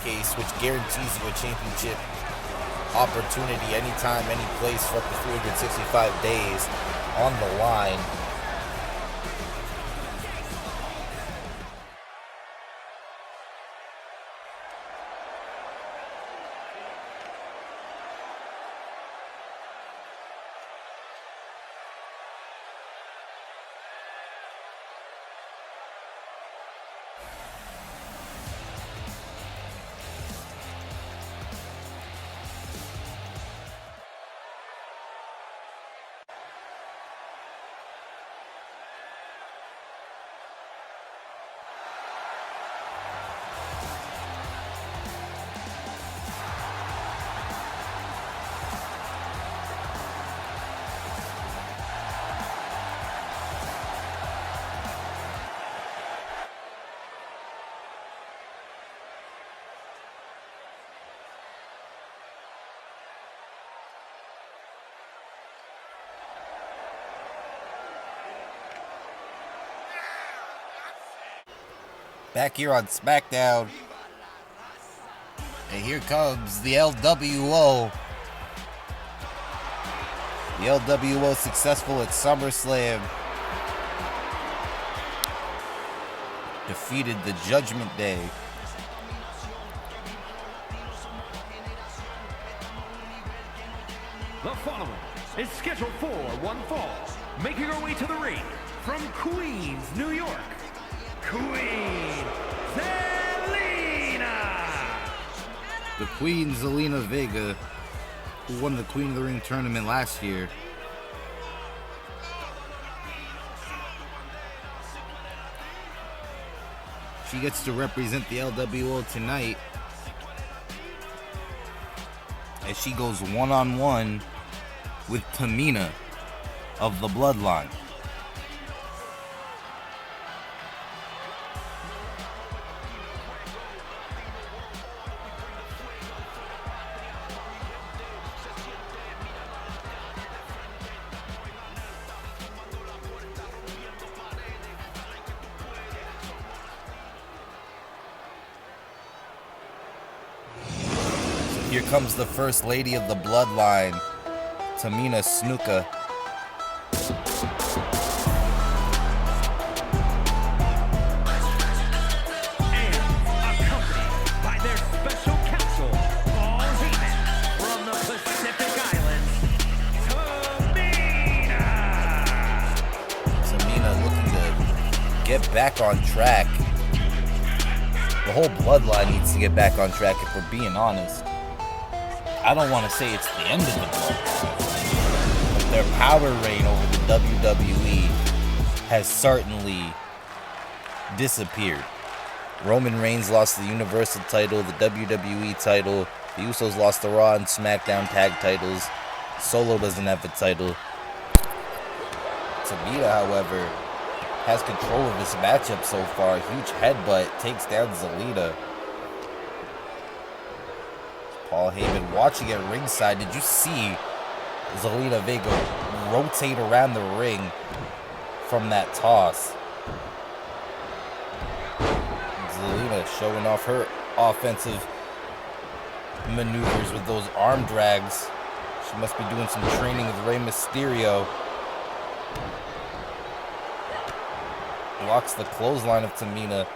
Case, which guarantees you a championship opportunity anytime, any place for up to 365 days on the line. Back here on Smackdown, and here comes the LWO. The LWO successful at SummerSlam. Defeated the Judgment Day. The following is scheduled for one fall. Making her way to the ring from Queens, New York, Queen Zelina. The Queen Zelina Vega, who won the Queen of the Ring tournament last year. She gets to represent the LWO tonight as she goes one-on-one with Tamina of the Bloodline. Here comes the First Lady of the Bloodline, Tamina Snuka. And accompanied by their special counsel, Paul Heyman, from the Pacific Islands, Tamina. Tamina looking to get back on track. The whole Bloodline needs to get back on track if we're being honest. I don't want to say it's the end of the Bloodline, but their power reign over the WWE has certainly disappeared. Roman Reigns lost the Universal title, the WWE title. The Usos lost the Raw and SmackDown tag titles. Solo doesn't have a title. Tamina, however, has control of this matchup so far. Huge headbutt takes down Zelina. Paul Heyman watching at ringside. Did you see Zelina Vega rotate around the ring from that toss? Zelina showing off her offensive maneuvers with those arm drags. She must be doing some training with Rey Mysterio. Blocks the clothesline of Tamina.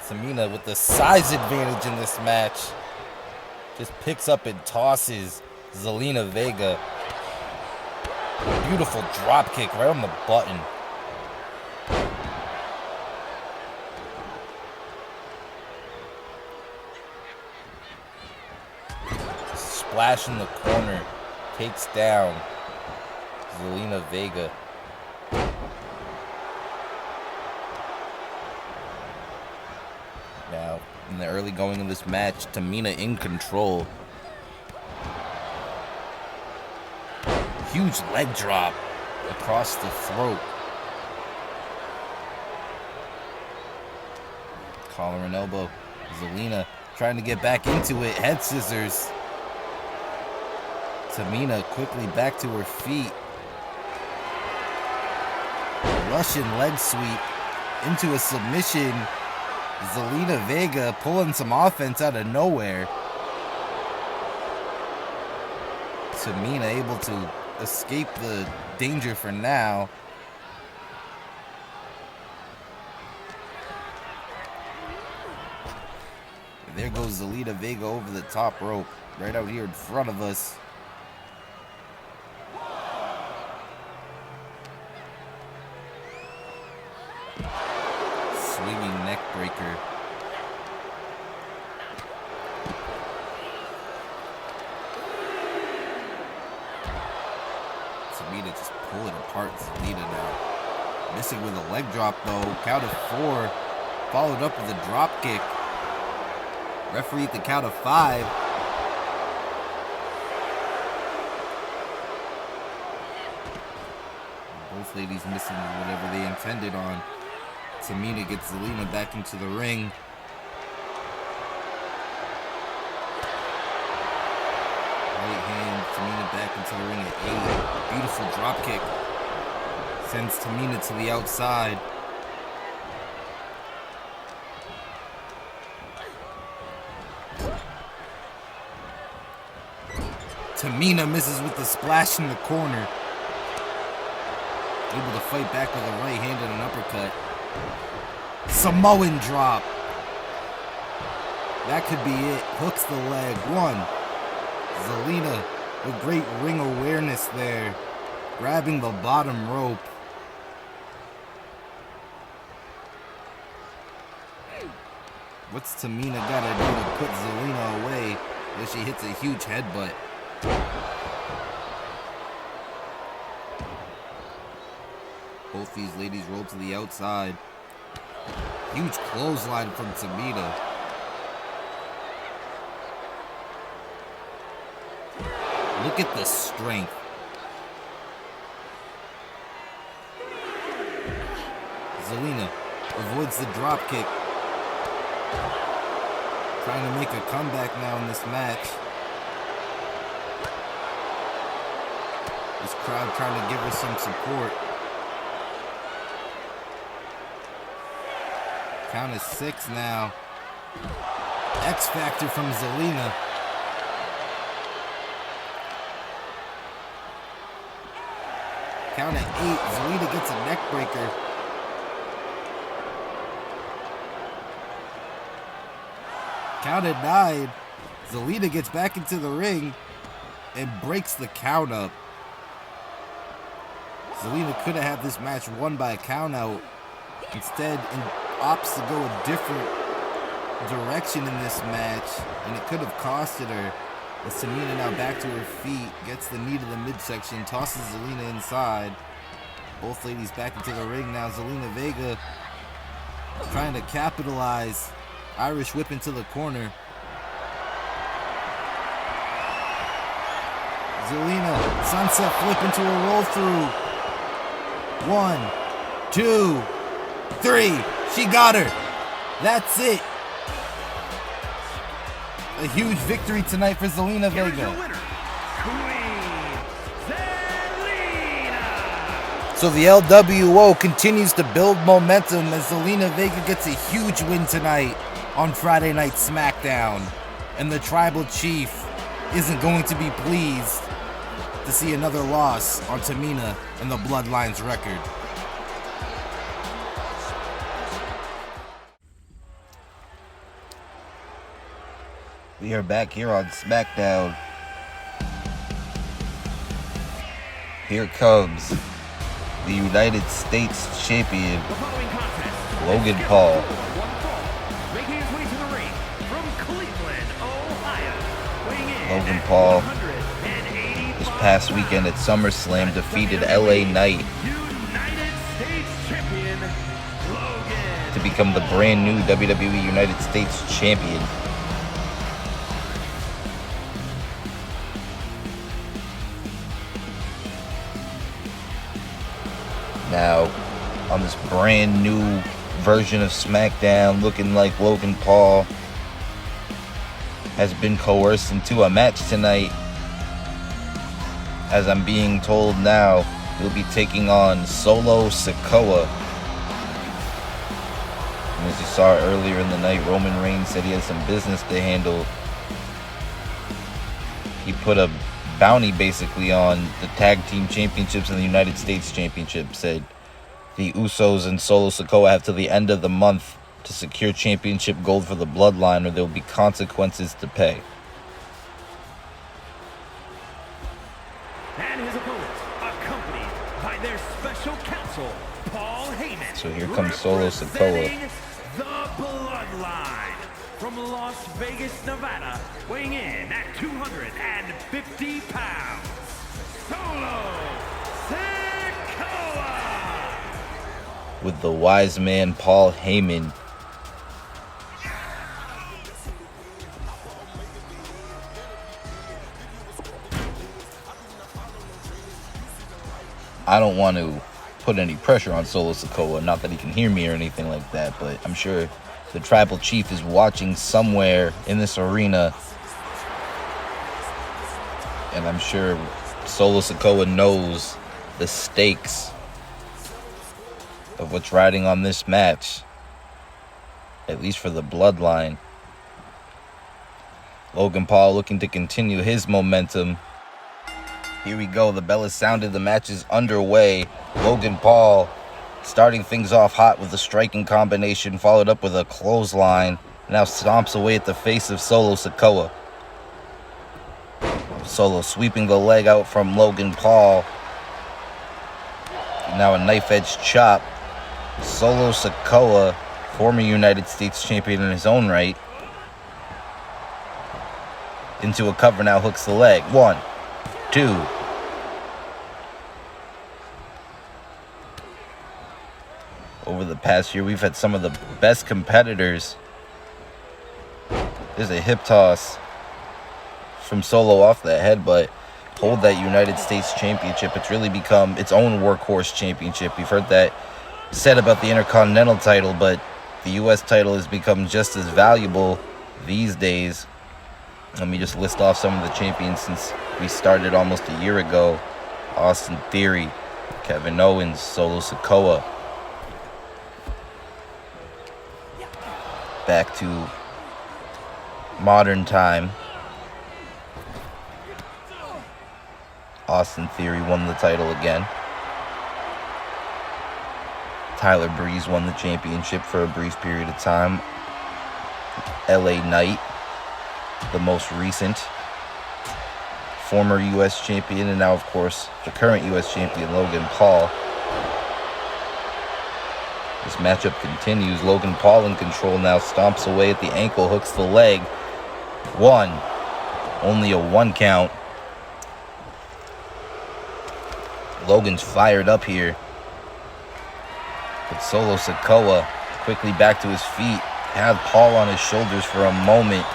Tamina with the size advantage in this match. Just picks up and tosses Zelina Vega. Beautiful drop kick right on the button. Splash in the corner. Takes down Zelina Vega. Now, in the early going of this match, Tamina in control. Huge leg drop across the throat. Collar and elbow. Zelina trying to get back into it. Head scissors. Tamina quickly back to her feet. Russian leg sweep into a submission. Zelina Vega pulling some offense out of nowhere. Tamina able to escape the danger for now. There goes Zelina Vega over the top rope, right out here in front of us. Swinging neck breaker. Tamina just pulling apart Zelina now. Missing with a leg drop though. Count of 4. Followed up with a drop kick. Referee at the count of 5. Both ladies missing whatever they intended on. Tamina gets Zelina back into the ring. Right hand, Tamina back into the ring at 8. Beautiful drop kick. Sends Tamina to the outside. Tamina misses with the splash in the corner. Able to fight back with a right hand and an uppercut. Samoan drop. That could be it. Hooks the leg. 1. Zelina with great ring awareness there. Grabbing the bottom rope. What's Tamina gotta do to put Zelina away as she hits a huge headbutt? Both these ladies roll to the outside. Huge clothesline from Tamina. Look at the strength. Zelina avoids the drop kick. Trying to make a comeback now in this match. This crowd trying to give her some support. Count is 6 now. X Factor from Zelina. Count at 8. Zelina gets a neck breaker. Count at 9. Zelina gets back into the ring and breaks the count up. Zelina could have had this match won by a count out. Instead, opts to go a different direction in this match, and it could have costed her. As Tamina now back to her feet, gets the knee to the midsection, tosses Zelina inside. Both ladies back into the ring now. Zelina Vega trying to capitalize. Irish whip into the corner. Zelina, sunset flip into a roll through. 1, 2, 3. She got her. That's it. A huge victory tonight for Zelina Vega. Here's your winner, Queen Zelina. So the LWO continues to build momentum as Zelina Vega gets a huge win tonight on Friday Night Smackdown. And the Tribal Chief isn't going to be pleased to see another loss on Tamina and the Bloodline's record. We are back here on Smackdown. Here comes the United States Champion, The following contest, Logan Paul. One fall, making his way to the ring from Cleveland, Ohio, weighing in Logan at Paul, 185 this past weekend at SummerSlam, defeated LA Knight United States Champion, Logan to become the brand new WWE United States Champion. Now, on this brand new version of SmackDown, looking like Logan Paul has been coerced into a match tonight. As I'm being told now, he'll be taking on Solo Sikoa. And as you saw earlier in the night, Roman Reigns said he had some business to handle. He put a bounty basically on the Tag Team Championships and the United States Championship. Said the Usos and Solo Sikoa have till the end of the month to secure championship gold for the Bloodline, or there will be consequences to pay. And his opponent, accompanied by their special counsel, Paul Heyman. So here comes Solo Sikoa. The Bloodline from Las Vegas, Nevada, weighing in at 250 pounds, Solo Sikoa. With the wise man Paul Heyman I don't want to put any pressure on Solo Sikoa, not that he can hear me or anything like that, but I'm sure the Tribal Chief is watching somewhere in this arena, and I'm sure Solo Sikoa knows the stakes of what's riding on this match, at least for the Bloodline. Logan Paul looking to continue his momentum. Here we go. The bell is sounded. The match is underway. Logan Paul starting things off hot with a striking combination, followed up with a clothesline. Now stomps away at the face of Solo Sikoa. Solo sweeping the leg out from Logan Paul. Now a knife-edge chop. Solo Sikoa, former United States champion in his own right, into a cover, now hooks the leg. 1, 2. Over the past year, we've had some of the best competitors. There's a hip toss from Solo off the head, but hold that United States Championship. It's really become its own workhorse championship. We've heard that said about the Intercontinental title, but the U.S. title has become just as valuable these days. Let me just list off some of the champions since we started almost a year ago. Austin Theory, Kevin Owens, Solo Sikoa. Back to modern time. Austin Theory won the title again. Tyler Breeze won the championship for a brief period of time. LA Knight, the most recent former U.S. champion, and now, of course, the current U.S. champion, Logan Paul. This matchup continues. Logan Paul in control now, stomps away at the ankle, hooks the leg. 1. Only a 1 count. Logan's fired up here. But Solo Sikoa quickly back to his feet. Had Paul on his shoulders for a moment.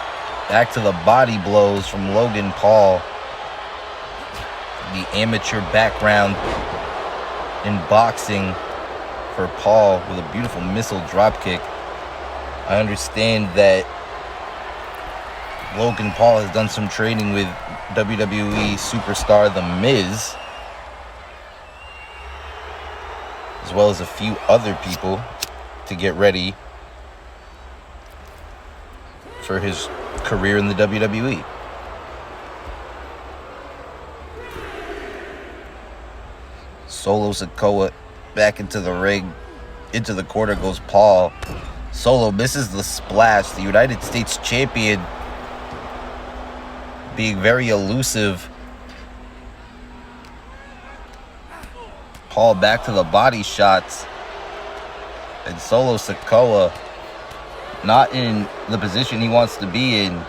Back to the body blows from Logan Paul. The amateur background in boxing for Paul with a beautiful missile dropkick. I understand that Logan Paul has done some training with WWE superstar The Miz, as well as a few other people, to get ready for his career in the WWE. Solo Sikoa back into the ring. Into the corner goes Paul. Solo misses the splash. The United States champion being very elusive. Paul back to the body shots. And Solo Sikoa not in the position he wants to be in.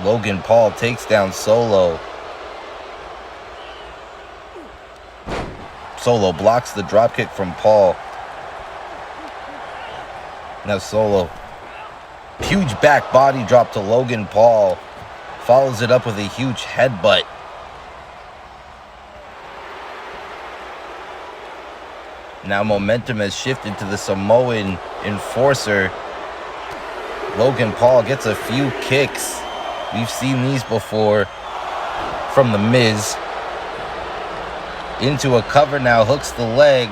Logan Paul takes down Solo. Solo blocks the dropkick from Paul. Now Solo Huge back body drop to Logan Paul. Follows it up with a huge headbutt. Now momentum has shifted to the Samoan enforcer. Logan Paul gets a few kicks. We've seen these before from The Miz. Into a cover now, hooks the leg,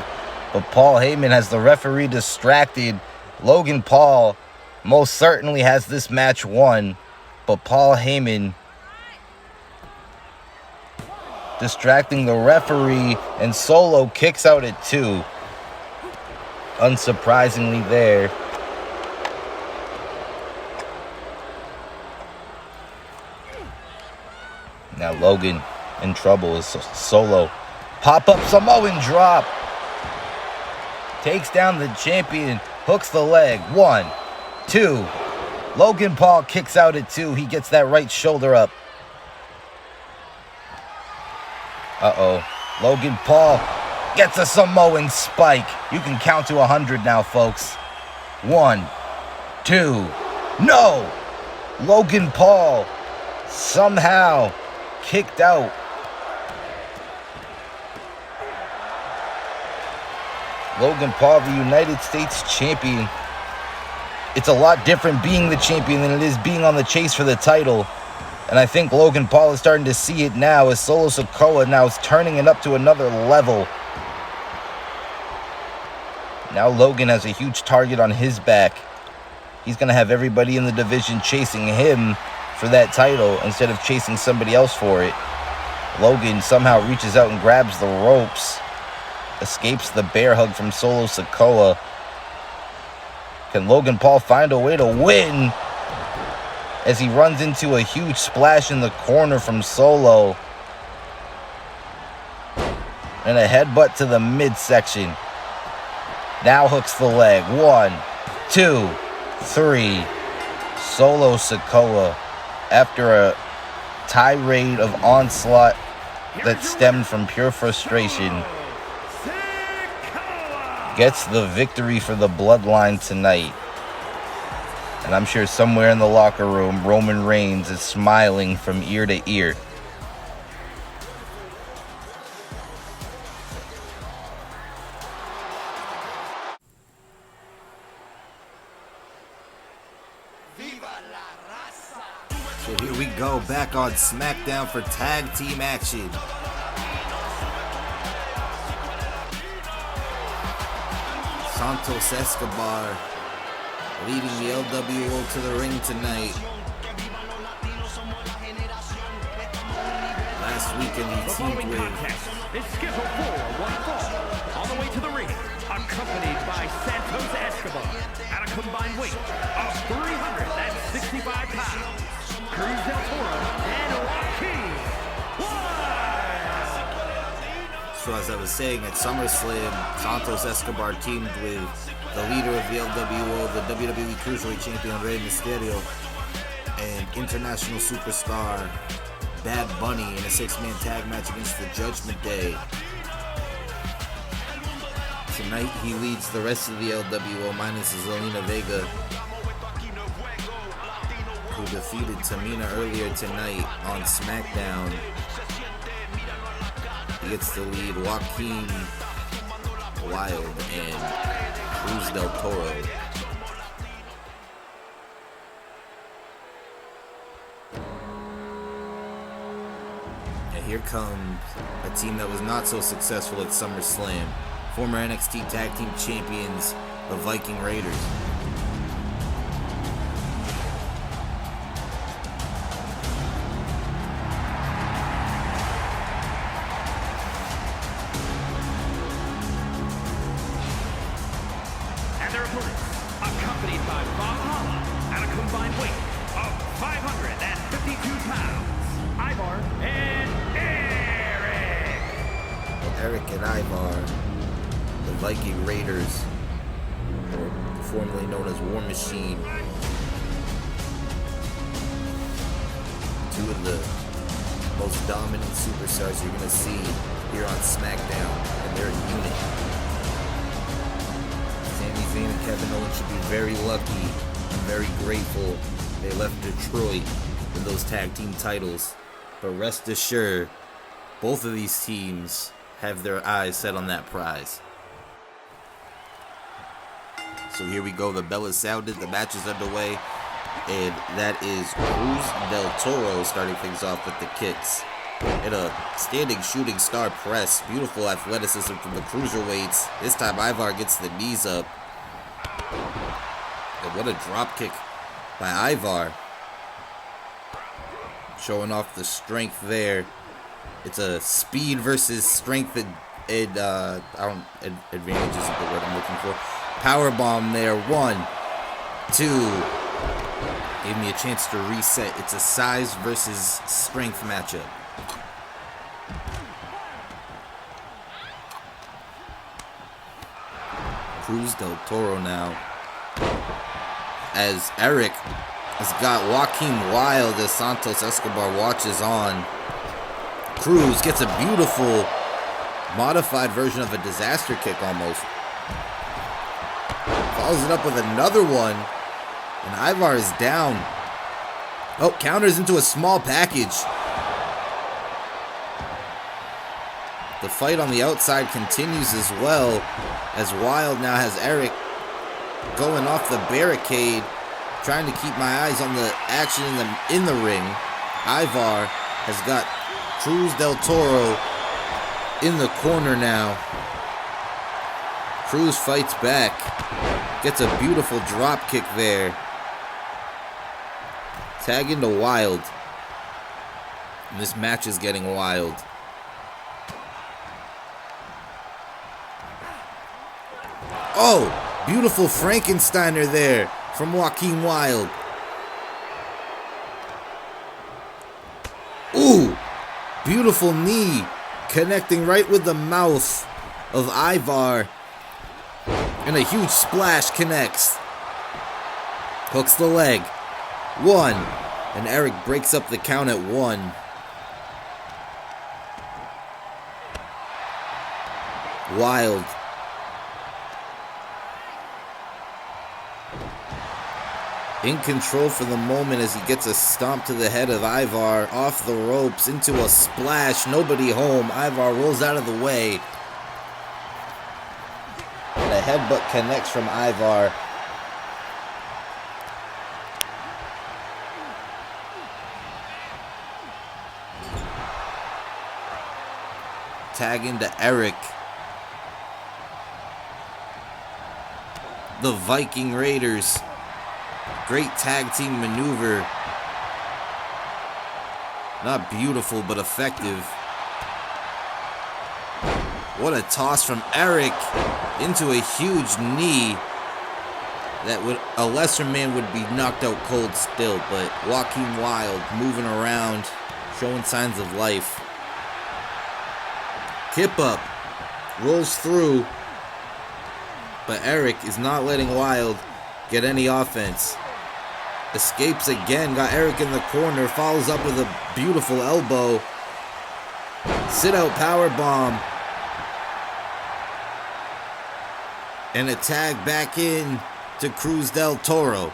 but Paul Heyman has the referee distracted. Logan Paul most certainly has this match won, but Paul Heyman distracting the referee, and Solo kicks out at 2. Unsurprisingly there. Now Logan in trouble as Solo. Pop-up Samoan drop. Takes down the champion. Hooks the leg. 1, 2. Logan Paul kicks out at 2. He gets that right shoulder up. Uh-oh. Logan Paul gets a Samoan spike. You can count to 100 now, folks. 1, 2. No! Logan Paul somehow kicked out. Logan Paul, the United States champion. It's a lot different being the champion than it is being on the chase for the title. And I think Logan Paul is starting to see it now as Solo Sikoa now is turning it up to another level. Now Logan has a huge target on his back. He's going to have everybody in the division chasing him for that title instead of chasing somebody else for it. Logan somehow reaches out and grabs the ropes. Escapes the bear hug from Solo Sikoa. Can Logan Paul find a way to win? As he runs into a huge splash in the corner from Solo. And a headbutt to the midsection. Now hooks the leg. 1, 2, 3. Solo Sikoa, after a tirade of onslaught that stemmed from pure frustration, gets the victory for the Bloodline tonight. And I'm sure somewhere in the locker room, Roman Reigns is smiling from ear to ear. So here we go, back on Smackdown for tag team action. Santos Escobar leading the LWO to the ring tonight. Last weekend he teamed with... It's scheduled for one fall. On the way to the ring, accompanied by Santos Escobar at a combined weight of 365 pounds. Cruz del Toro and Joaquin Wilde. So as I was saying, at SummerSlam, Santos Escobar teamed with the leader of the LWO, the WWE Cruiserweight Champion Rey Mysterio, and international superstar Bad Bunny in a 6-man tag match against the Judgment Day. Tonight he leads the rest of the LWO minus Zelina Vega, who defeated Tamina earlier tonight on Smackdown. He gets to lead Joaquin Wilde and Cruz del Toro. And here comes a team that was not so successful at SummerSlam. Former NXT Tag Team Champions, the Viking Raiders. Accompanied by Valhalla at a combined weight of 552 pounds, Ivar and Eric. Eric and Ivar, the Viking Raiders, or formerly known as War Machine. Two of the most dominant superstars you're going to see here on SmackDown, and they're a unit. Sami Zayn and Kevin Owens should be very lucky very grateful they left Detroit with those tag team titles. But rest assured, both of these teams have their eyes set on that prize. So here we go. The bell is sounded. The match is underway. And that is Cruz del Toro starting things off with the kicks. In a standing shooting star press. Beautiful athleticism from the cruiserweights. This time Ivar gets the knees up. And what a drop kick by Ivar. Showing off the strength there. It's a speed versus strength advantage isn't the word I'm looking for. Powerbomb there. 1, 2. Gave me a chance to reset. It's a size versus strength matchup. Cruz del Toro now. As Eric has got Joaquin Wilde as Santos Escobar watches on. Cruz gets a beautiful modified version of a disaster kick almost. Follows it up with another one. And Ivar is down. Oh, counters into a small package. The fight on the outside continues as well, as Wilde now has Eric going off the barricade, trying to keep my eyes on the action in the ring. Ivar has got Cruz del Toro in the corner now. Cruz fights back, gets a beautiful drop kick there. Tag into Wilde. And this match is getting wild. Oh, beautiful Frankensteiner there from Joaquin Wilde. Ooh, beautiful knee connecting right with the mouth of Ivar. And a huge splash connects. Hooks the leg. 1. And Eric breaks up the count at 1. Wilde. In control for the moment as he gets a stomp to the head of Ivar. Off the ropes into a splash. Nobody home. Ivar rolls out of the way. And a headbutt connects from Ivar. Tag into Eric. The Viking Raiders. Great tag team maneuver. Not beautiful, but effective. What a toss from Eric into a huge knee. That would a lesser man would be knocked out cold still, but Joaquin Wilde moving around, showing signs of life. Kip up, rolls through, but Eric is not letting Wilde get any offense. Escapes again, got Eric in the corner, follows up with a beautiful elbow. Sit out power bomb. And a tag back in to Cruz del Toro.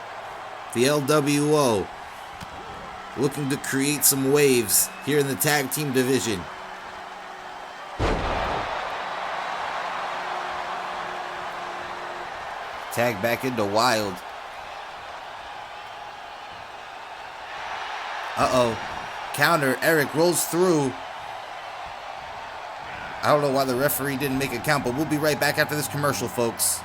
The LWO looking to create some waves here in the tag team division. Tag back into Wilde. Uh-oh. Counter. Eric rolls through. I don't know why the referee didn't make a count, but we'll be right back after this commercial, folks.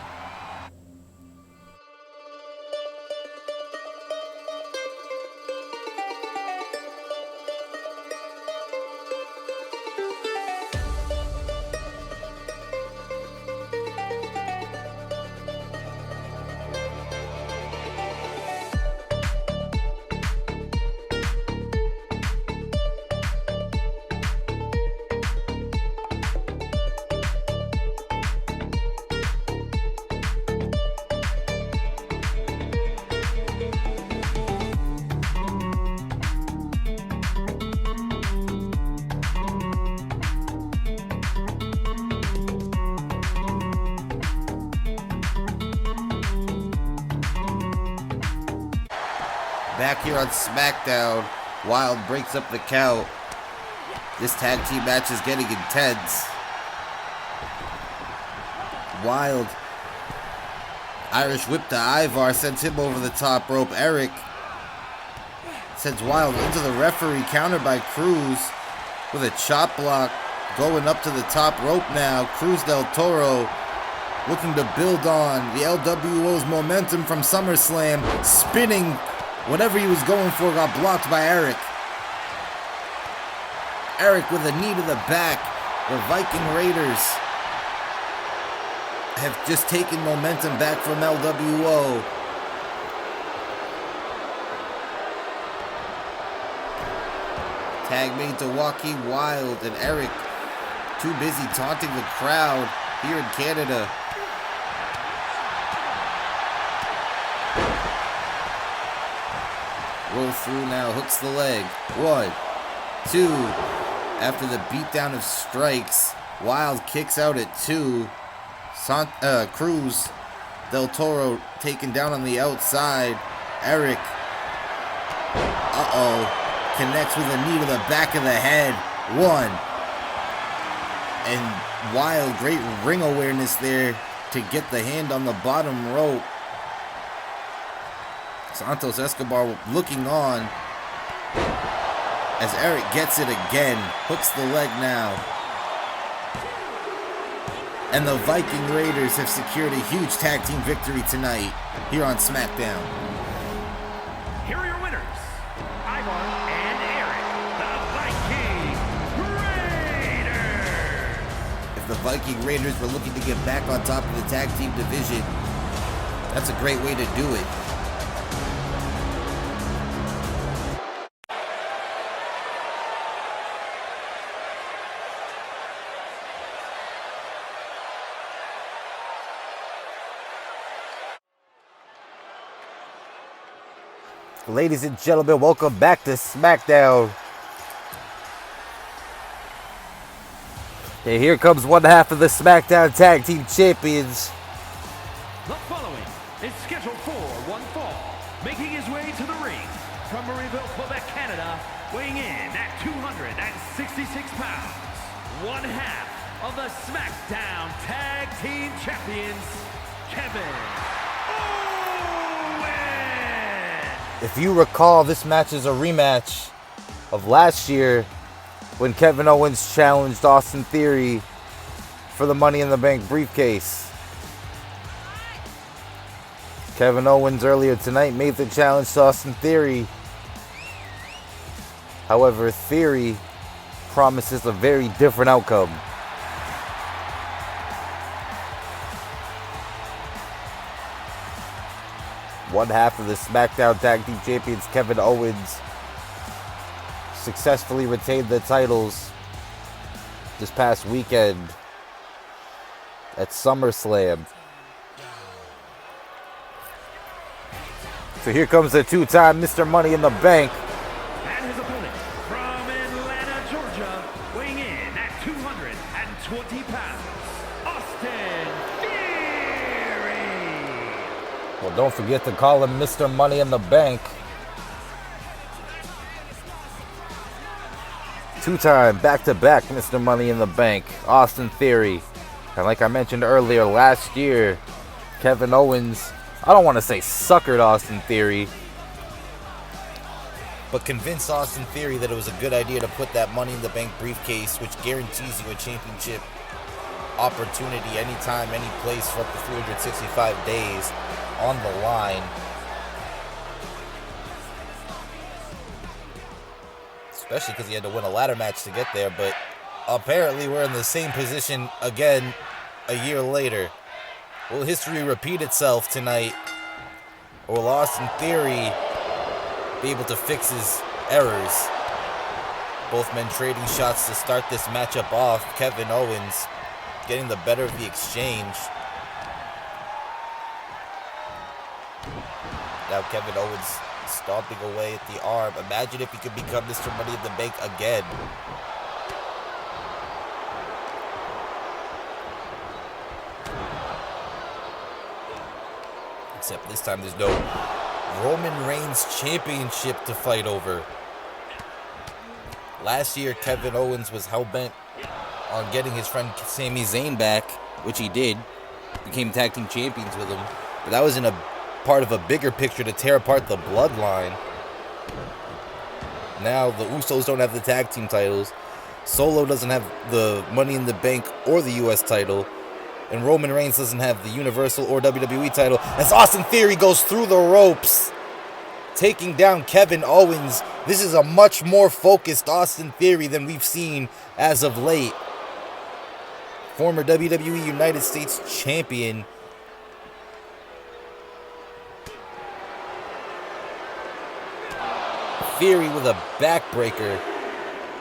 Back here on SmackDown, Wild breaks up the count. This tag team match is getting intense. Wild. Irish whip to Ivar sends him over the top rope. Eric sends Wild into the referee, countered by Cruz with a chop block. Going up to the top rope now. Cruz del Toro looking to build on the LWO's momentum from SummerSlam. Spinning whatever he was going for, got blocked by Eric. Eric with a knee to the back. The Viking Raiders have just taken momentum back from LWO. Tag made to Joaquin Wild, and Eric too busy taunting the crowd here in Canada. Roll through now, hooks the leg. 1, 2. After the beatdown of strikes, Wild kicks out at 2. Cruz del Toro taken down on the outside. Eric, connects with a knee to the back of the head. 1. And Wild, great ring awareness there to get the hand on the bottom rope. Santos Escobar looking on as Eric gets it again. Hooks the leg now. And the Viking Raiders have secured a huge tag team victory tonight here on SmackDown. Here are your winners, Ivar and Eric, the Viking Raiders. If the Viking Raiders were looking to get back on top of the tag team division, that's a great way to do it. Ladies and gentlemen, welcome back to SmackDown. And here comes one half of the SmackDown Tag Team Champions. The following is scheduled for one fall, making his way to the ring from Marieville, Quebec, Canada, weighing in at 266 pounds, one half of the SmackDown Tag Team Champions, Kevin Owens. If you recall, this match is a rematch of last year when Kevin Owens challenged Austin Theory for the Money in the Bank briefcase. Kevin Owens earlier tonight made the challenge to Austin Theory. However, Theory promises a very different outcome. One half of the SmackDown Tag Team Champions, Kevin Owens, successfully retained the titles this past weekend at SummerSlam. So here comes the two-time Mr. Money in the Bank. And his opponent from Atlanta, Georgia, weighing in at 220 pounds, Austin Theory. Well, don't forget to call him Mr. Money in the Bank. Two-time, back-to-back Mr. Money in the Bank, Austin Theory. And like I mentioned earlier, last year, Kevin Owens, I don't want to say suckered Austin Theory, but convinced Austin Theory that it was a good idea to put that Money in the Bank briefcase, which guarantees you a championship opportunity anytime, any place for up to 365 days, on the line. Especially because he had to win a ladder match to get there, but apparently we're in the same position again a year later. Will history repeat itself tonight? Or will Austin Theory be able to fix his errors? Both men trading shots to start this matchup off. Kevin Owens getting the better of the exchange. Now Kevin Owens stomping away at the arm. Imagine if he could become Mr. Money in the Bank again. Except this time there's no Roman Reigns championship to fight over. Last year, Kevin Owens was hell-bent on getting his friend Sami Zayn back, which he did. Became tag team champions with him. But that was in a part of a bigger picture to tear apart the bloodline. Now the Usos don't have the tag team titles. Solo doesn't have the Money in the Bank or the US title. And Roman Reigns doesn't have the Universal or WWE title. As Austin Theory goes through the ropes, taking down Kevin Owens. This is a much more focused Austin Theory than we've seen as of late. Former WWE United States Champion. Theory with a backbreaker.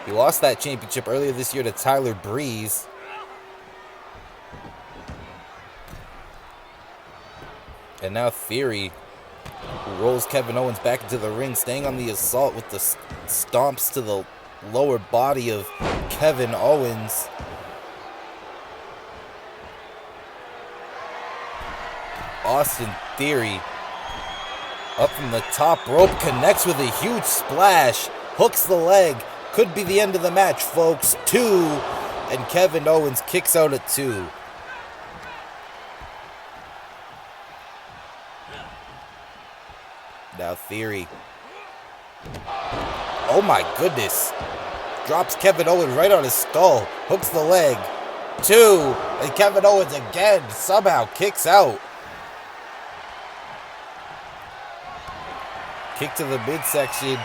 He lost that championship earlier this year to Tyler Breeze. And now Theory, who rolls Kevin Owens back into the ring, staying on the assault with the stomps to the lower body of Kevin Owens. Austin Theory up from the top rope, connects with a huge splash, hooks the leg. Could be the end of the match, folks. 2, and Kevin Owens kicks out at 2. Now Theory. Oh my goodness. Drops Kevin Owens right on his skull. Hooks the leg. 2, and Kevin Owens again somehow kicks out. Kick to the midsection.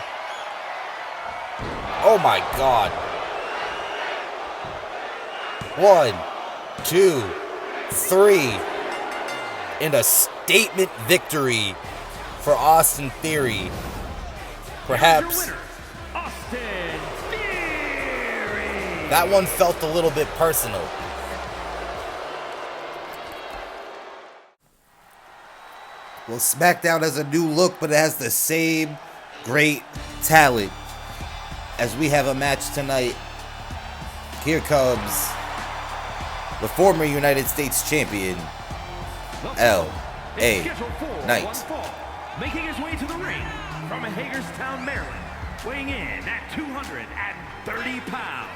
Oh my God. 1, 2, 3. And a statement victory for Austin Theory. Perhaps Your winner, Austin Theory. that one felt a little bit personal. Well, SmackDown has a new look, but it has the same great talent. As we have a match tonight, here comes the former United States Champion, L.A. Knight. Making his way to the ring from Hagerstown, Maryland, weighing in at 230 pounds,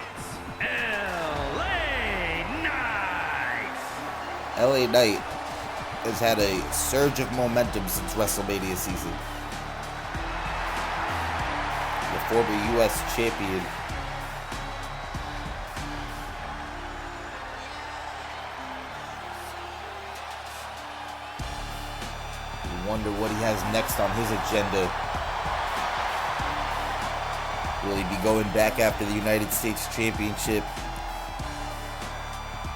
L.A. Knight. L.A. Knight has had a surge of momentum since WrestleMania season. The former U.S. champion. We wonder what he has next on his agenda. Will he be going back after the United States Championship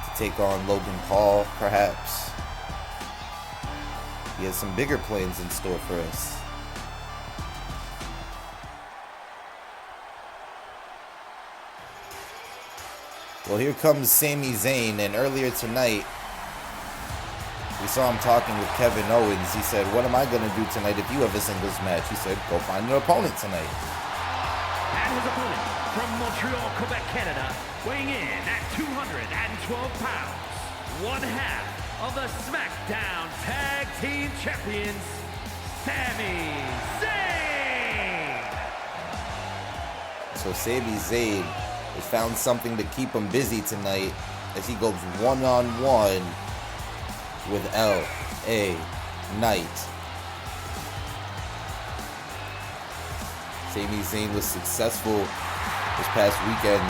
to take on Logan Paul, perhaps? He has some bigger plans in store for us. Well, here comes Sami Zayn, and earlier tonight, we saw him talking with Kevin Owens. He said, "What am I going to do tonight if you have a singles match?" He said, "Go find an opponent tonight." And his opponent from Montreal, Quebec, Canada, weighing in at 212 pounds, one half of the Smackdown Tag Team Champions, Sami Zayn. So Sami Zayn has found something to keep him busy tonight as he goes one-on-one with L.A. Knight. Sami Zayn was successful this past weekend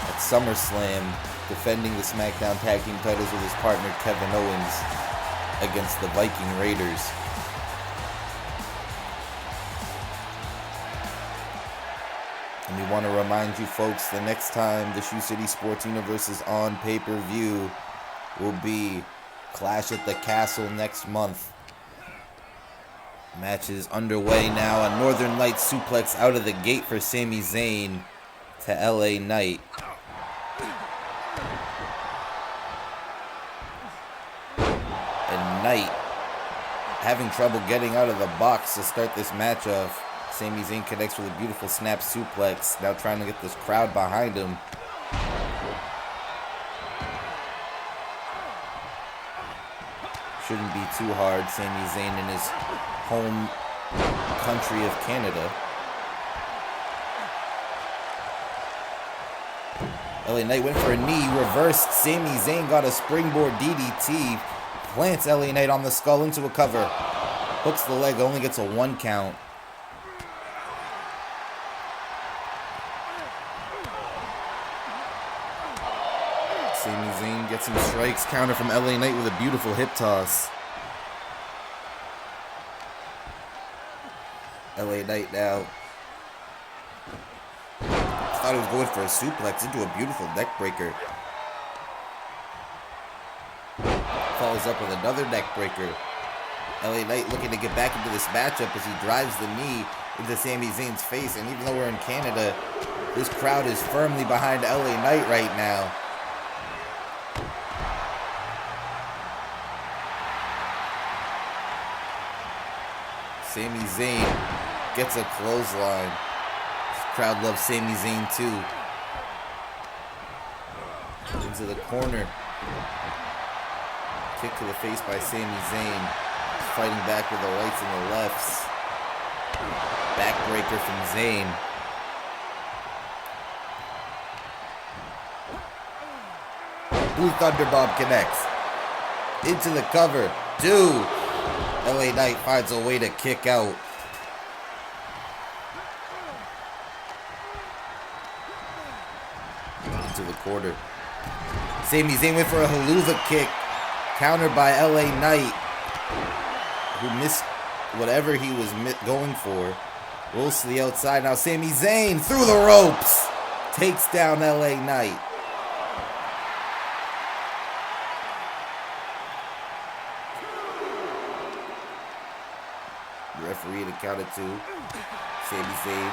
at SummerSlam, defending the SmackDown Tag Team titles with his partner Kevin Owens against the Viking Raiders. And we want to remind you folks, the next time the Shoe City Sports Universe is on pay-per-view will be Clash at the Castle next month. Match is underway now. A Northern Lights suplex out of the gate for Sami Zayn to L.A. Knight. And Knight having trouble getting out of the box to start this match off. Sami Zayn connects with a beautiful snap suplex. Now trying to get this crowd behind him. Shouldn't be too hard. Sami Zayn in his home country of Canada. LA Knight went for a knee, reversed. Sami Zayn got a springboard DDT. Plants LA Knight on the skull into a cover. Hooks the leg, only gets a 1 count. Sami Zayn gets some strikes. Counter from LA Knight with a beautiful hip toss. LA Knight now. Thought he was going for a suplex into a beautiful neck breaker. Follows up with another neck breaker. LA Knight looking to get back into this matchup as he drives the knee into Sami Zayn's face. And even though we're in Canada, this crowd is firmly behind LA Knight right now. Sami Zayn gets a clothesline. This crowd loves Sami Zayn too. Into the corner. Kick to the face by Sami Zayn. Fighting back with the rights and the lefts. Backbreaker from Zayn. Blue Thunder Bomb connects. Into the cover. 2. LA Knight finds a way to kick out. Into the quarter. Sami Zayn went for a haluva kick. Countered by LA Knight, who missed whatever he was going for. Rolls to the outside. Now Sami Zayn through the ropes. Takes down LA Knight. The referee to count it 2. Sami Zayn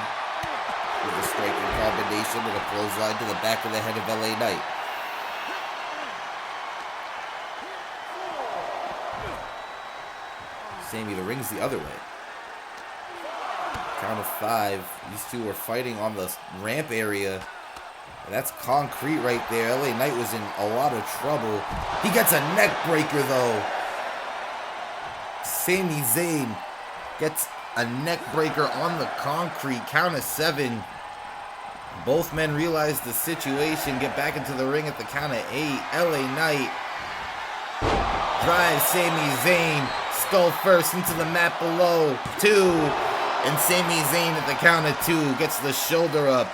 with a striking combination and a clothesline to the back of the head of LA Knight. Sami, the ring's the other way. Count of 5. These two are fighting on the ramp area. And that's concrete right there. LA Knight was in a lot of trouble. He gets a neck breaker though. Sami Zayn gets a neck breaker on the concrete. Count of 7. Both men realize the situation. Get back into the ring at the count of 8. LA Knight drives Sami Zayn skull first into the mat below. 2. And Sami Zayn at the count of 2 gets the shoulder up.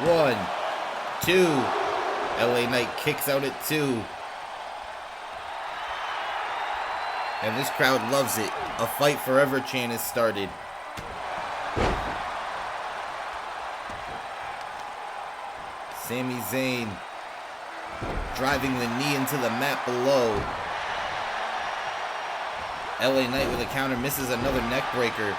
1, 2. LA Knight kicks out at 2. And this crowd loves it. A fight forever chant has started. Sami Zayn driving the knee into the mat below. LA Knight with a counter misses another neck breaker.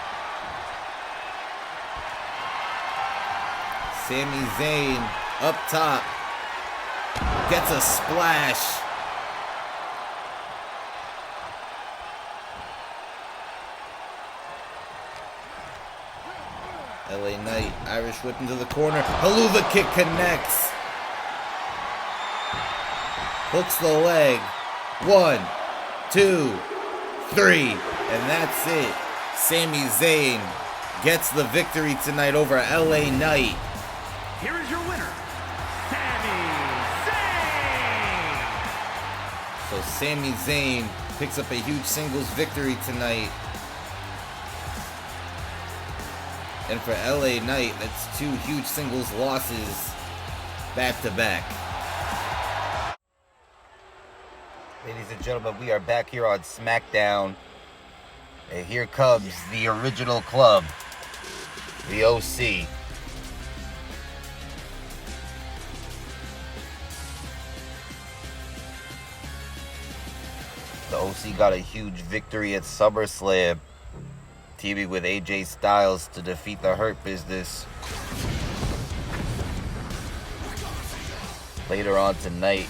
Sami Zayn up top gets a splash. LA Knight, Irish whip into the corner. Haluva kick connects. Hooks the leg. 1, 2, 3. And that's it. Sami Zayn gets the victory tonight over LA Knight. Here is your winner, Sami Zayn. So Sami Zayn picks up a huge singles victory tonight. And for LA Knight, that's 2 huge singles losses back to back. Ladies and gentlemen, we are back here on Smackdown. And here comes the original club, the OC. The OC got a huge victory at SummerSlam, teaming with AJ Styles to defeat the Hurt Business. Later on tonight,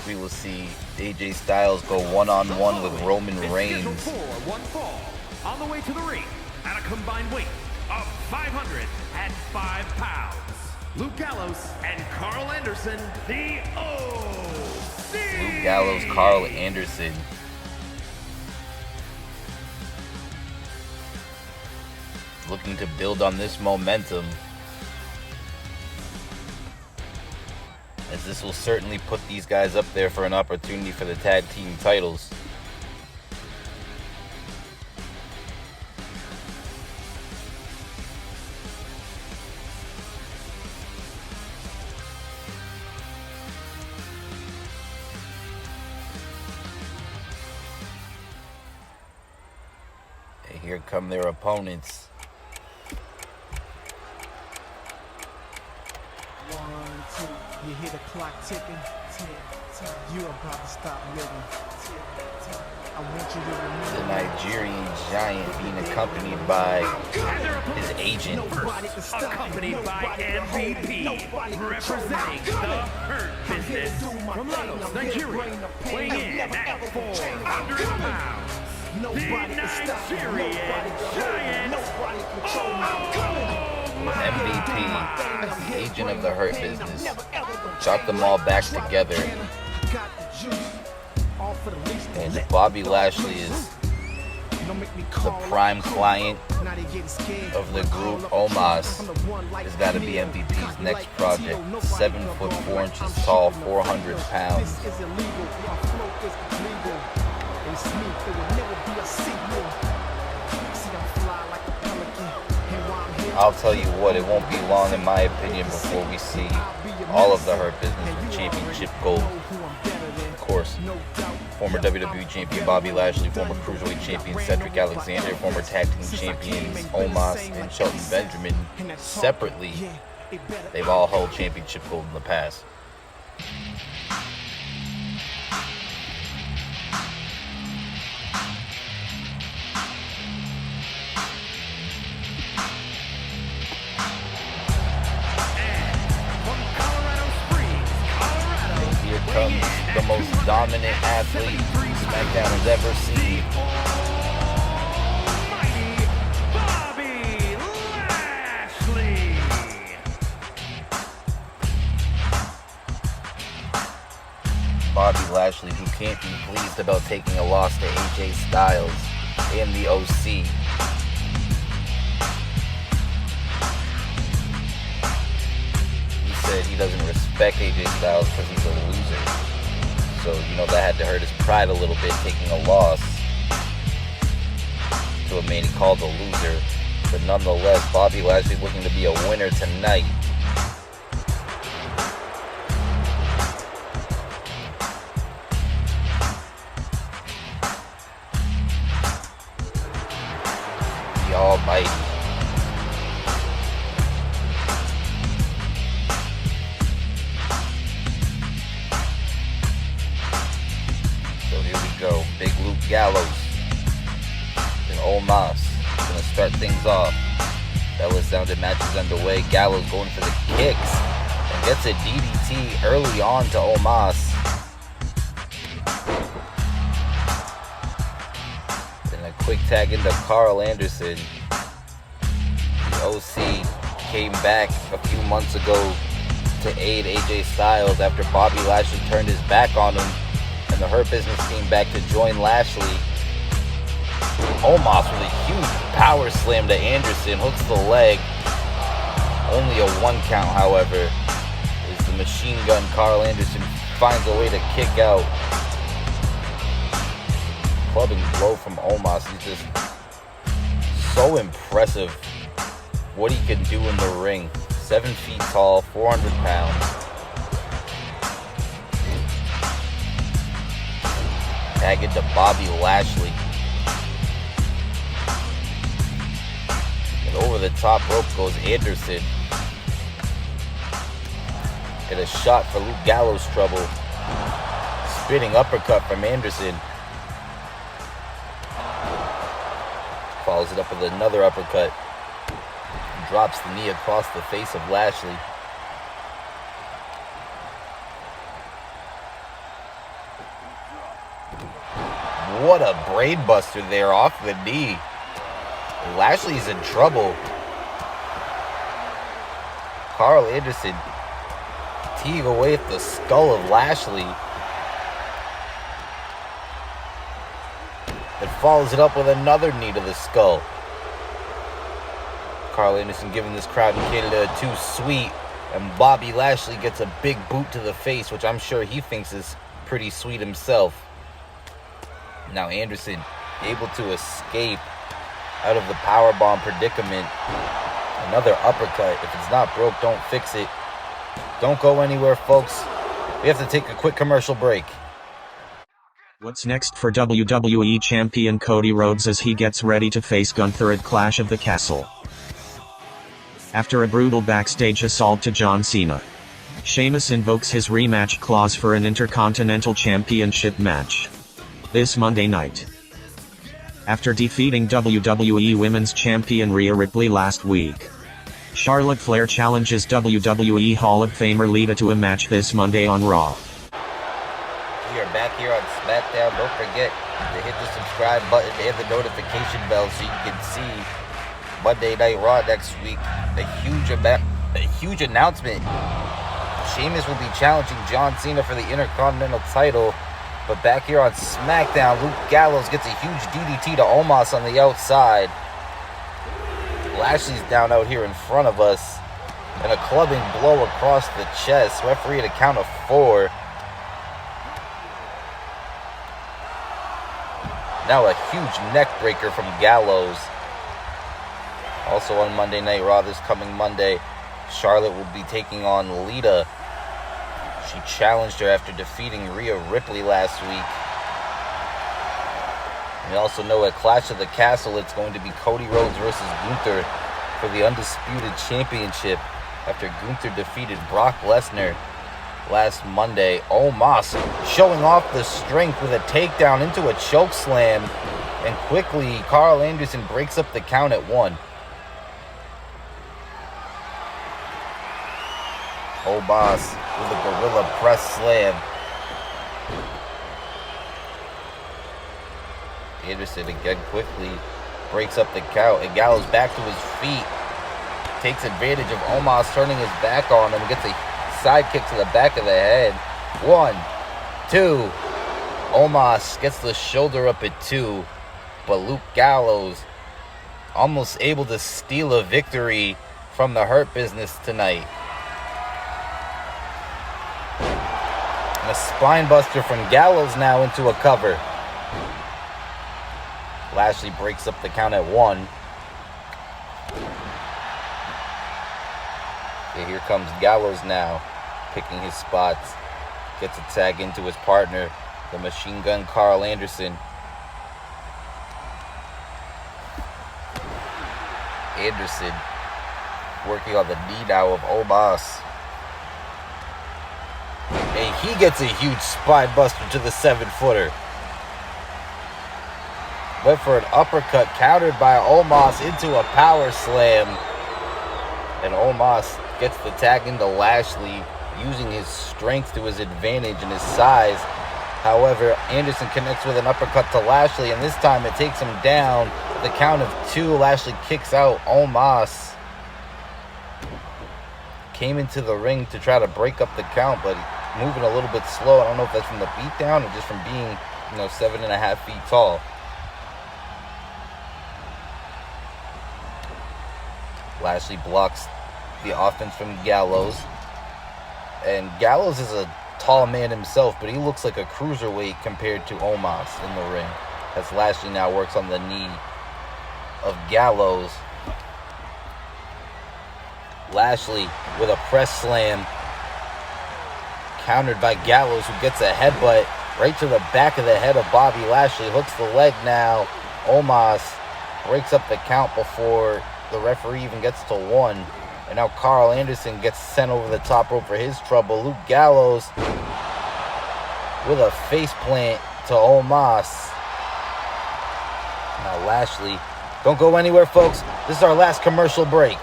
we will see AJ Styles go one-on-one with Roman Reigns. Scheduled for one fall, on the way to the ring, at a combined weight of 505 pounds. Luke Gallows and Carl Anderson, the OC. Luke Gallows, Carl Anderson. Looking to build on this momentum, as this will certainly put these guys up there for an opportunity for the tag team titles. And here come their opponents. 1, 2, you hear the clock ticking. You about to stop living. I want you to remember The Nigerian Giant being accompanied by his agent. Accompanied by MVP, representing the Hurt Business. From Lagos, Nigeria, weighing in at 400 pounds. The Nigerian Giant. MVP, the agent of the Hurt Business, brought them all back together. And Bobby Lashley is the prime client of the group. Omos has got to be MVP's next project. 7 foot 4 inches tall, 400 pounds. I'll tell you what, it won't be long in my opinion before we see all of the Hurt Business with championship gold. Of course, former WWE champion Bobby Lashley, former Cruiserweight champion Cedric Alexander, former tag team champions Omos and Shelton Benjamin. Separately, they've all held championship gold in the past. Comes the most dominant athlete Smackdown has ever seen. Bobby Lashley. Bobby Lashley, who can't be pleased about taking a loss to AJ Styles and the OC. Said he doesn't respect AJ Styles because he's a loser. So, that had to hurt his pride a little bit, taking a loss to a man he called a loser. But nonetheless, Bobby Lashley looking to be a winner tonight. The Almighty. Go. Big Luke Gallows and Omos gonna start things off. Bella sounded matches underway. Gallows going for the kicks and gets a DDT early on to Omos. Then a quick tag into Carl Anderson. The OC came back a few months ago to aid AJ Styles after Bobby Lashley turned his back on him. And the Hurt Business came back to join Lashley. Omos with a huge power slam to Anderson, hooks the leg. Only a 1 count, however, as the machine gun Carl Anderson finds a way to kick out. Clubbing blow from Omos. He's just so impressive what he can do in the ring. 7 feet tall, 400 pounds. Tag into Bobby Lashley. And over the top rope goes Anderson. Get a shot for Luke Gallows' trouble. Spinning uppercut from Anderson. Follows it up with another uppercut. Drops the knee across the face of Lashley. What a brain buster there off the knee. Lashley's in trouble. Carl Anderson teeing away at the skull of Lashley. Then follows it up with another knee to the skull. Carl Anderson giving this crowd in Canada a too sweet. And Bobby Lashley gets a big boot to the face, which I'm sure he thinks is pretty sweet himself. Now Anderson able to escape out of the powerbomb predicament. Another uppercut. If it's not broke, don't fix it. Don't go anywhere, folks. We have to take a quick commercial break. What's next for WWE Champion Cody Rhodes as he gets ready to face Gunther at Clash of the Castle? After a brutal backstage assault to John Cena, Sheamus invokes his rematch clause for an Intercontinental Championship match this Monday night. After defeating WWE Women's Champion Rhea Ripley last week, Charlotte Flair challenges WWE Hall of Famer Lita to a match this Monday on Raw. We are back here on Smackdown. Don't forget to hit the subscribe button and the notification bell so you can see Monday Night Raw next week. A huge announcement. Sheamus will be challenging John Cena for the Intercontinental title. But back here on SmackDown, Luke Gallows gets a huge DDT to Omos on the outside. Lashley's down out here in front of us. And a clubbing blow across the chest. Referee at a count of 4. Now a huge neck breaker from Gallows. Also on Monday Night Raw this coming Monday, Charlotte will be taking on Lita. She challenged her after defeating Rhea Ripley last week. We also know at Clash of the Castle it's going to be Cody Rhodes versus Gunther for the Undisputed Championship after Gunther defeated Brock Lesnar last Monday. Omos showing off the strength with a takedown into a choke slam. And quickly, Carl Anderson breaks up the count at 1. Omos with a gorilla press slam. Anderson again quickly breaks up the count. And Gallows back to his feet. Takes advantage of Omos turning his back on him. Gets a side kick to the back of the head. 1, 2. Omos gets the shoulder up at 2. But Luke Gallows almost able to steal a victory from the Hurt Business tonight. And a spine buster from Gallows now into a cover. Lashley breaks up the count at 1. Okay, here comes Gallows now, picking his spots. Gets a tag into his partner, the Machine Gun Carl Anderson. Anderson working on the knee now of Omos. And he gets a huge spine buster to the 7-footer. Went for an uppercut countered by Omos into a power slam. And Omos gets the tag into Lashley, using his strength to his advantage and his size. However, Anderson connects with an uppercut to Lashley, and this time it takes him down. The count of 2, Lashley kicks out Omos. Came into the ring to try to break up the count, but moving a little bit slow. I don't know if that's from the beatdown or just from being, 7.5 feet tall. Lashley blocks the offense from Gallows. And Gallows is a tall man himself, but he looks like a cruiserweight compared to Omos in the ring, as Lashley now works on the knee of Gallows. Lashley with a press slam, countered by Gallows, who gets a headbutt right to the back of the head of Bobby Lashley. Hooks the leg now. Omos breaks up the count before the referee even gets to 1. And now Carl Anderson gets sent over the top rope for his trouble. Luke Gallows with a face plant to Omos. Now Lashley. Don't go anywhere, folks. This is our last commercial break.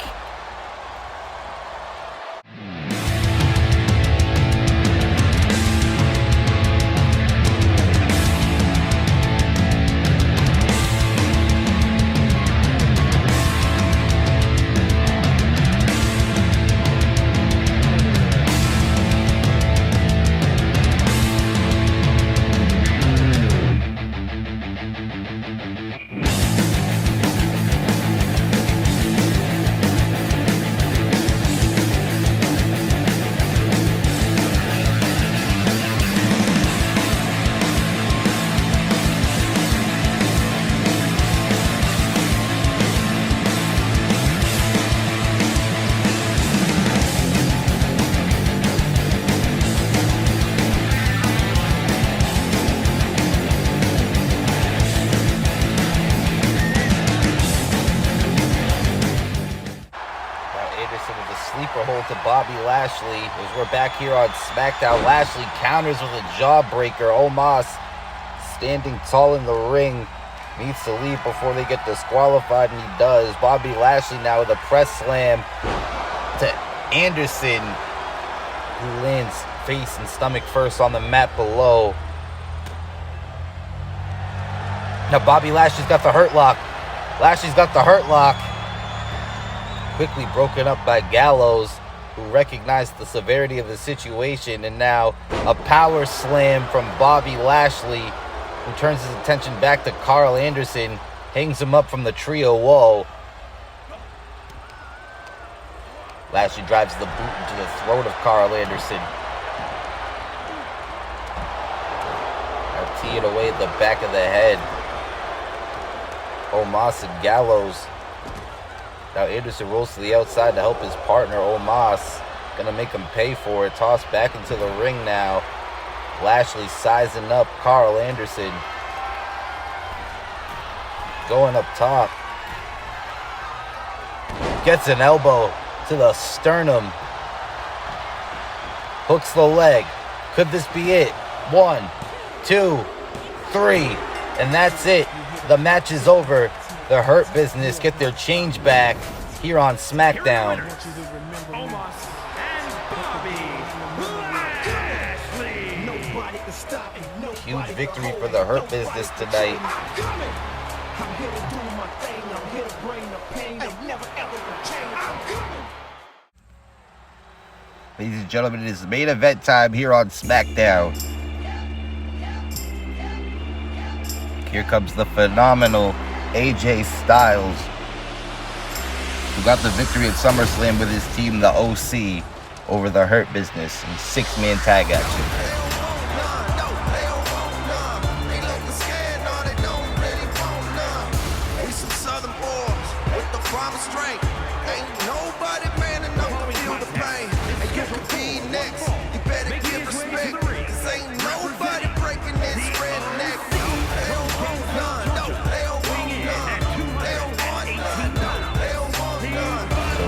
to Bobby Lashley as we're back here on SmackDown. Lashley counters with a jawbreaker. Omos standing tall in the ring. Needs to leave before they get disqualified, and he does. Bobby Lashley now with a press slam to Anderson, who lands face and stomach first on the mat below. Now Bobby Lashley's got the hurt lock. Lashley's got the hurt lock. Quickly broken up by Gallows, who recognized the severity of the situation, and now a power slam from Bobby Lashley, who turns his attention back to Carl Anderson, hangs him up from the trio wall. Lashley drives the boot into the throat of Carl Anderson. Now tee it away at the back of the head. Omos and Gallows. Now Anderson rolls to the outside to help his partner, Omos. Gonna make him pay for it. Tossed back into the ring now. Lashley sizing up Carl Anderson. Going up top. Gets an elbow to the sternum. Hooks the leg. Could this be it? 1, 2, 3. And that's it. The match is over. The Hurt Business get their change back here on SmackDown. Omos and Bobby Lashley. Huge victory for the Hurt Business tonight. Ladies and gentlemen, it is main event time here on SmackDown. Here comes the phenomenal AJ Styles, who got the victory at SummerSlam with his team, the OC, over the Hurt Business in 6-man tag action.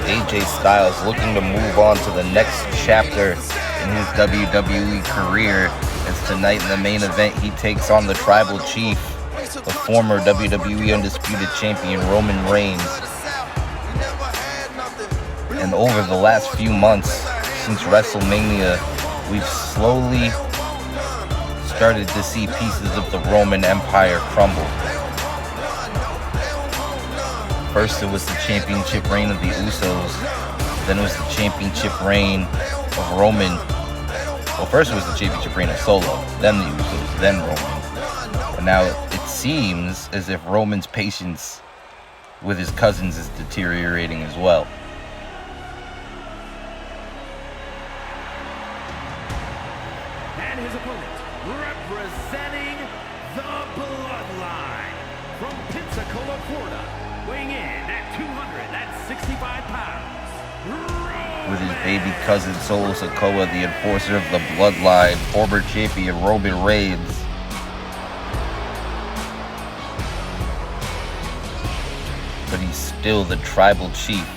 AJ Styles looking to move on to the next chapter in his WWE career, as tonight in the main event he takes on the Tribal Chief, the former WWE Undisputed Champion Roman Reigns. And over the last few months since WrestleMania, we've slowly started to see pieces of the Roman Empire crumble. First it was the championship reign of the Usos, then it was the championship reign of Roman. Well, first it was the championship reign of Solo, then the Usos, then Roman. And now it seems as if Roman's patience with his cousins is deteriorating as well. And his opponent, representing the Bloodline from Pensacola, Florida, weighing in at 265 pounds. With his baby cousin Solo Sikoa, the enforcer of the Bloodline, former champion Roman Reigns. But he's still the Tribal Chief.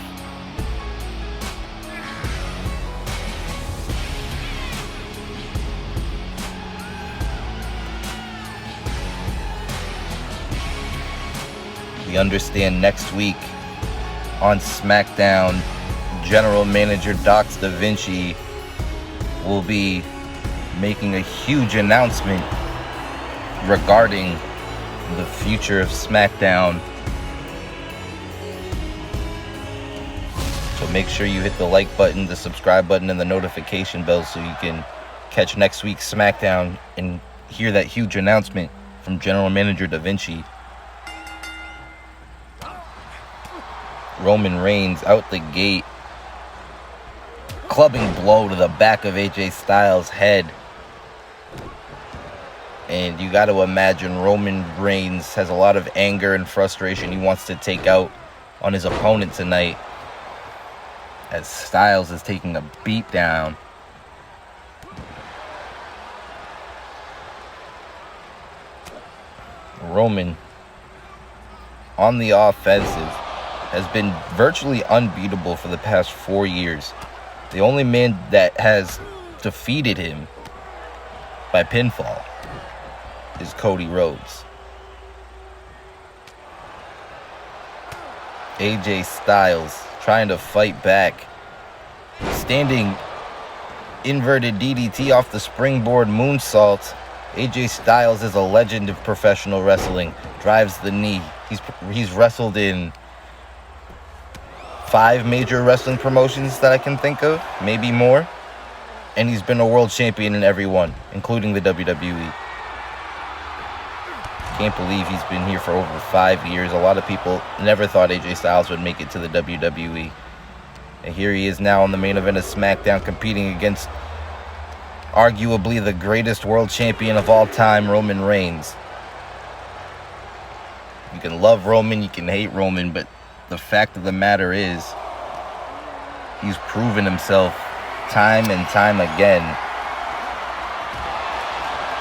We understand next week on SmackDown, General Manager Dox Da Vinci will be making a huge announcement regarding the future of SmackDown. So make sure you hit the like button, the subscribe button, and the notification bell so you can catch next week's SmackDown and hear that huge announcement from General Manager Da Vinci. Roman Reigns out the gate, clubbing blow to the back of AJ Styles' head. And you got to imagine Roman Reigns has a lot of anger and frustration he wants to take out on his opponent tonight, as Styles is taking a beat down. Roman, on the offensive, has been virtually unbeatable for the past 4 years. The only man that has defeated him by pinfall is Cody Rhodes. AJ Styles trying to fight back. Standing inverted DDT off the springboard moonsault. AJ Styles is a legend of professional wrestling. Drives the knee. He's wrestled in 5 major wrestling promotions that I can think of, maybe more. And he's been a world champion in every one, including the WWE. Can't believe he's been here for over 5 years. A lot of people never thought AJ Styles would make it to the WWE. And here he is now on the main event of SmackDown, competing against arguably the greatest world champion of all time, Roman Reigns. You can love Roman, you can hate Roman, but the fact of the matter is, he's proven himself time and time again.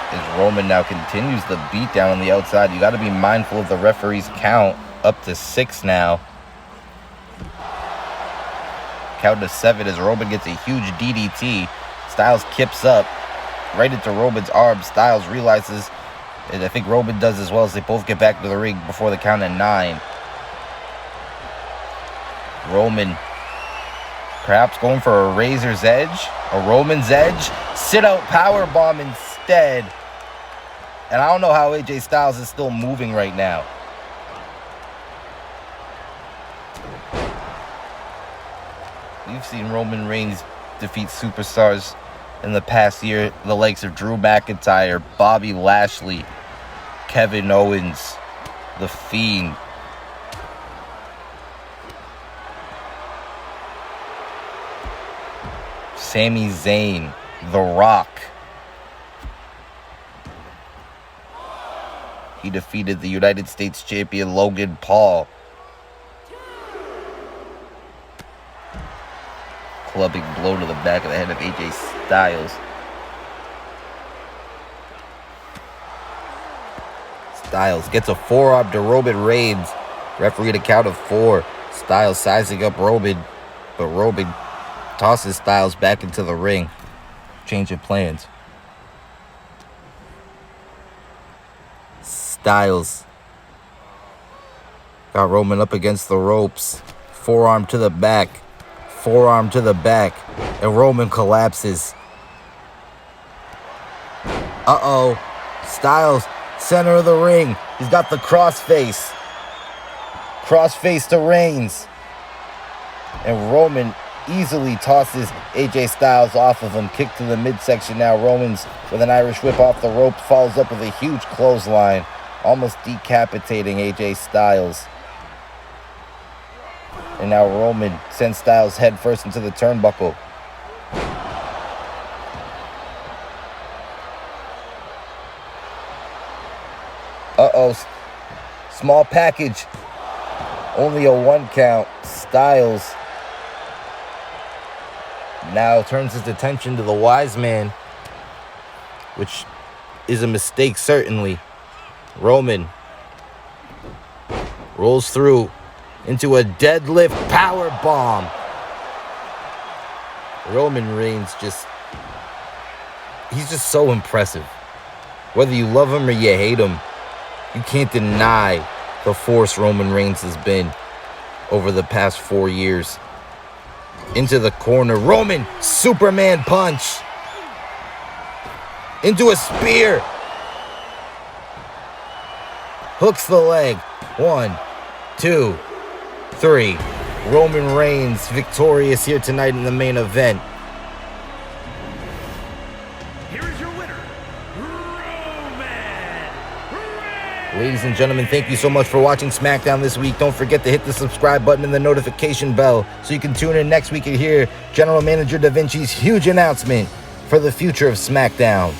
As Roman now continues the beatdown on the outside, you got to be mindful of the referee's count, up to 6 now. Count to 7 as Roman gets a huge DDT. Styles kips up right into Roman's arm. Styles realizes, and I think Roman does as well, as they both get back to the ring before the count at 9. Roman perhaps going for a razor's edge, a Roman's edge, sit-out powerbomb instead. And I don't know how AJ Styles is still moving right now. We've seen Roman Reigns defeat superstars in the past year, the likes of Drew McIntyre, Bobby Lashley, Kevin Owens, The Fiend. Sami Zayn, The Rock. He defeated the United States champion Logan Paul. Clubbing blow to the back of the head of AJ Styles. Styles gets a forearm to Roman Reigns. Referee to count of 4. Styles sizing up Roman, but Roman tosses Styles back into the ring. Change of plans. Styles got Roman up against the ropes. Forearm to the back. Forearm to the back. And Roman collapses. Uh-oh. Styles, center of the ring. He's got the crossface. Crossface to Reigns. And Roman easily tosses AJ Styles off of him. Kick to the midsection now. Roman's with an Irish whip off the rope. Follows up with a huge clothesline. Almost decapitating AJ Styles. And now Roman sends Styles head first into the turnbuckle. Uh-oh. Small package. Only a 1 count. Styles now turns his attention to the wise man, which is a mistake, certainly. Roman rolls through into a deadlift power bomb. Roman Reigns he's just so impressive. Whether you love him or you hate him, you can't deny the force Roman Reigns has been over the past 4 years. Into the corner. Roman, Superman punch. Into a spear. Hooks the leg. 1, 2, 3. Roman Reigns victorious here tonight in the main event. Here is your winner, Roman Reigns. Ladies and gentlemen, thank you so much for watching SmackDown this week. Don't forget to hit the subscribe button and the notification bell so you can tune in next week and hear General Manager Da Vinci's huge announcement for the future of SmackDown.